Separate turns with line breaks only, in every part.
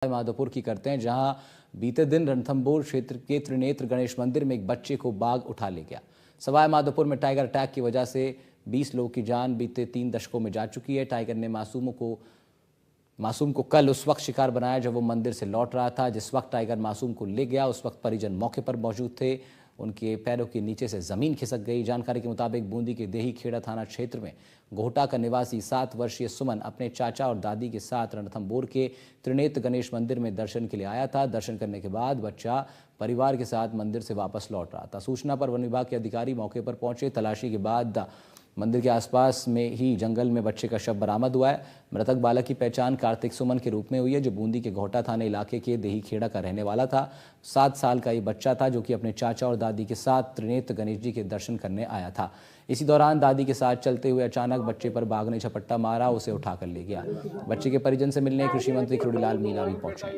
माधोपुर की करते हैं, जहां बीते दिन रणथंभौर क्षेत्र के त्रिनेत्र गणेश मंदिर में एक बच्चे को बाघ उठा ले गया। सवाई माधोपुर में टाइगर अटैक की वजह से 20 लोगों की जान बीते 3 दशकों में जा चुकी है। टाइगर ने मासूम को कल उस वक्त शिकार बनाया जब वो मंदिर से लौट रहा था। जिस वक्त टाइगर मासूम को ले गया उस वक्त परिजन मौके पर मौजूद थे। उनके पैरों के नीचे से जमीन खिसक गई। जानकारी के मुताबिक बूंदी के देही खेड़ा थाना क्षेत्र में गोहटा का निवासी 7 वर्षीय सुमन अपने चाचा और दादी के साथ रणथंभौर के त्रिनेत्र गणेश मंदिर में दर्शन के लिए आया था। दर्शन करने के बाद बच्चा परिवार के साथ मंदिर से वापस लौट रहा था। सूचना पर वन विभाग के अधिकारी मौके पर पहुंचे। तलाशी के बाद मंदिर के आसपास में ही जंगल में बच्चे का शव बरामद हुआ है। मृतक बालक की पहचान कार्तिक सुमन के रूप में हुई है, जो बूंदी के गोहटा थाने इलाके के देही खेड़ा का रहने वाला था। 7 साल का ये बच्चा था जो कि अपने चाचा और दादी के साथ त्रिनेत्र गणेश जी के दर्शन करने आया था। इसी दौरान दादी के साथ चलते हुए अचानक बच्चे पर बाघ ने झपट्टा मारा, उसे उठाकर ले गया। बच्चे के परिजन से मिलने कृषि मंत्री किरोड़ीलाल मीणा भी पहुंचे।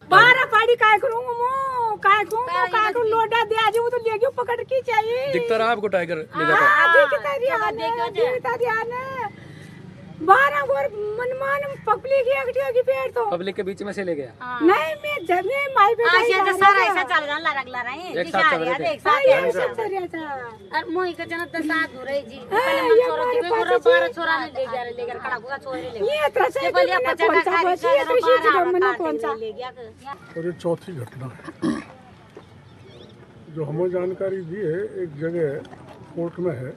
बारह पाड़ी काय करूँ लोटा दे आज वो तो ले गयो पकड़ के चाहिए।
दिखता रहा आपको टाइगर ले जाता?
बारह गोर मनमान पब्लिक की पेड़ तो
पब्लिक के बीच में से ले गया।
नहीं मैं जब में माई बेटा
ऐसे सारा ऐसा चल रहा लग रहा
एक साथ चल रहे थे।
और मोही का जनत साथ हो रही जी। पहले मन छोरा दिवे मोरा 12 छोरा ने ले गया खड़ा हुआ छोरे ले
ये तरह से
पहले 50 का ले गया।
और ये चौथी घटना है जो हमें जानकारी दी है। एक जगह कोर्ट में है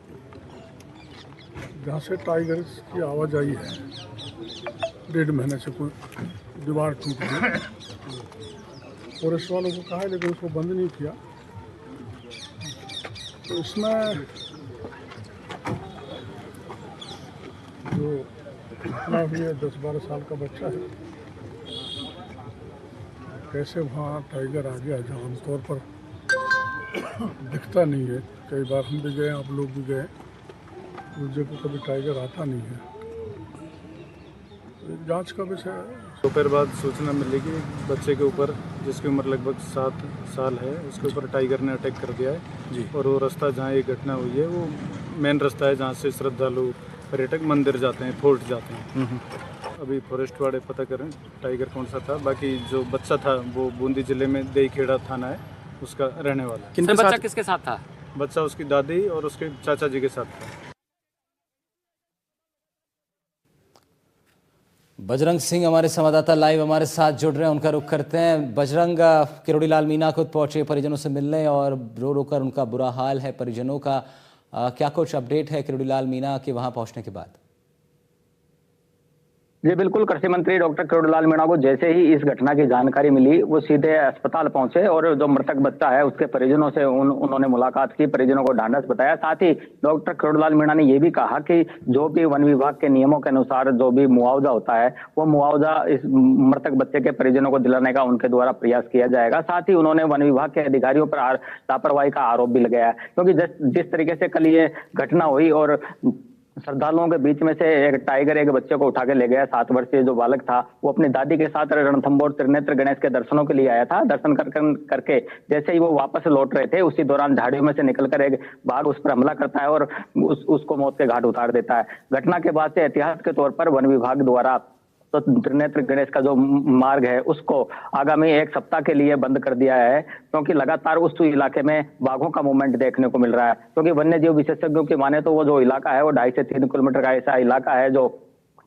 जहाँ से टाइगर की आवाजाही है। 1.5 महीने से कोई दीवार टूट गई। फॉरेस्ट वालों को कहा है लेकिन उसको बंद नहीं किया। तो इसमें जो इतना भी है 10-12 साल का बच्चा है, कैसे वहाँ टाइगर आ गया जो आमतौर पर दिखता नहीं है। कई बार हम भी गए, आप लोग भी गए, उस जगह कभी टाइगर आता नहीं है। जांच का विषय है।
दोपहर बाद सूचना मिली कि बच्चे के ऊपर, जिसकी उम्र लगभग 7 साल है, उसके ऊपर टाइगर ने अटैक कर दिया है जी। और वो रास्ता जहाँ ये घटना हुई है वो मेन रास्ता है जहाँ से श्रद्धालु पर्यटक मंदिर जाते हैं, फोर्ट जाते हैं। अभी फॉरेस्ट वाले पता करें टाइगर कौन सा था। बाकी जो बच्चा था वो बूंदी जिले में देही खेड़ा थाना है उसका रहने वाला है।
बच्चा किसके साथ था?
बच्चा उसकी दादी और उसके चाचा जी के साथ था।
बजरंग सिंह हमारे संवाददाता लाइव हमारे साथ जुड़ रहे हैं, उनका रुख करते हैं। बजरंग, किरोड़ीलाल मीणा खुद पहुंचे परिजनों से मिलने और रो रो कर उनका बुरा हाल है परिजनों का। क्या कुछ अपडेट है किरोड़ीलाल मीणा के वहां पहुंचने के बाद?
जी बिल्कुल, कृषि मंत्री डॉक्टर किरोड़ीलाल मीणा को जैसे ही इस घटना की जानकारी मिली वो सीधे अस्पताल पहुंचे और जो मृतक बच्चा है उसके परिजनों से उन्होंने मुलाकात की, परिजनों को ढांढस बताया। साथ ही डॉक्टर किरोड़ीलाल मीणा ने ये भी कहा कि जो भी वन विभाग के नियमों के अनुसार जो भी मुआवजा होता है वो मुआवजा इस मृतक बच्चे के परिजनों को दिलाने का उनके द्वारा प्रयास किया जाएगा। साथ ही उन्होंने वन विभाग के अधिकारियों पर लापरवाही का आरोप भी लगाया, क्योंकि जिस तरीके से कल ये घटना हुई और श्रद्धालुओं के बीच में से एक टाइगर एक बच्चे को उठा के ले गया। 7 वर्षीय जो बालक था वो अपनी दादी के साथ रणथंभौर त्रिनेत्र गणेश के दर्शनों के लिए आया था। दर्शन करके जैसे ही वो वापस लौट रहे थे उसी दौरान झाड़ियों में से निकलकर एक बाघ उस पर हमला करता है और उसको मौत के घाट उतार देता है। घटना के बाद से एहतियात के तौर पर वन विभाग द्वारा तो त्रिनेत्र गणेश का जो मार्ग है उसको आगामी 1 सप्ताह के लिए बंद कर दिया है, क्योंकि लगातार उस इलाके में बाघों का मूवमेंट देखने को मिल रहा है। क्योंकि वन्य जीव विशेषज्ञों की माने तो वो जो इलाका है वो 2.5 से 3 किलोमीटर का ऐसा इलाका है जो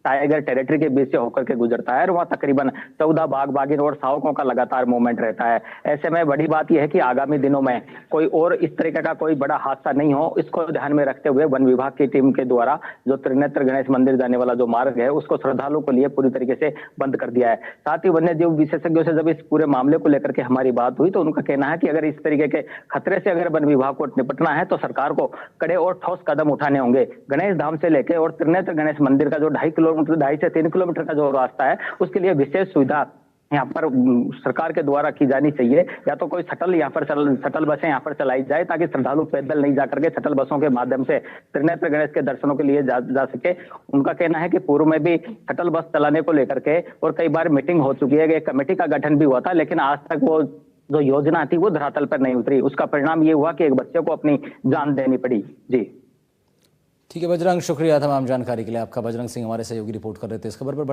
टाइगर टेरिटरी के बीच से होकर के गुजरता है और वहाँ तकरीबन 14 बाघ, बाघिन और शावकों का लगातार मूवमेंट रहता है। ऐसे में बड़ी बात यह है कि आगामी दिनों में कोई और इस तरीके का कोई बड़ा हादसा नहीं हो, इसको ध्यान में रखते हुए वन विभाग की टीम के द्वारा जो त्रिनेत्र गणेश मंदिर जाने वाला जो मार्ग है उसको श्रद्धालुओं के लिए पूरी तरीके से बंद कर दिया है। साथ ही वन्य जीव विशेषज्ञों से जब इस पूरे मामले को लेकर के हमारी बात हुई तो उनका कहना है कि अगर इस तरीके के खतरे से अगर वन विभाग को निपटना है तो सरकार को कड़े और ठोस कदम उठाने होंगे। गणेश धाम से लेकर और त्रिनेत्र गणेश मंदिर का जो 2.5 से 3 किलोमीटर का जो रास्ता है उसके लिए विशेष सुविधा यहाँ पर सरकार के द्वारा की जानी चाहिए। या तो कोई शटल बसें यहाँ पर चलाई जाए ताकि श्रद्धालु पैदल नहीं जाकर के शटल बसों के माध्यम से त्रिनेत्र गणेश के दर्शनों के लिए जा सके। उनका कहना है कि पूर्व में भी शटल बस चलाने को लेकर के और कई बार मीटिंग हो चुकी है, एक कमेटी का गठन भी हुआ था, लेकिन आज तक वो जो योजना थी वो धरातल पर नहीं उतरी। उसका परिणाम ये हुआ कि एक बच्चे को अपनी जान देनी पड़ी। जी
ठीक है बजरंग, शुक्रिया तमाम जानकारी के लिए आपका। बजरंग सिंह हमारे सहयोगी रिपोर्ट कर रहे थे इस खबर पर।